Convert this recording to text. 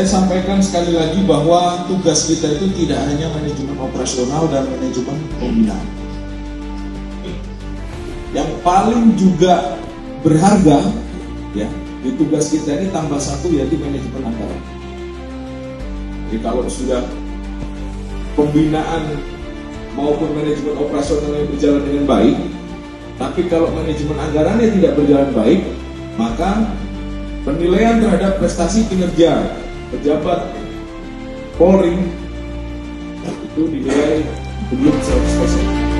saya sampaikan sekali lagi bahwa tugas kita itu tidak hanya manajemen operasional dan manajemen pembinaan. Yang paling juga berharga ya di tugas kita ini tambah satu, yaitu manajemen anggaran. Jadi kalau sudah pembinaan maupun manajemen operasionalnya berjalan dengan baik, tapi kalau manajemen anggarannya tidak berjalan baik, maka penilaian terhadap prestasi kinerja pejabat Polri itu dinilai belum 100%.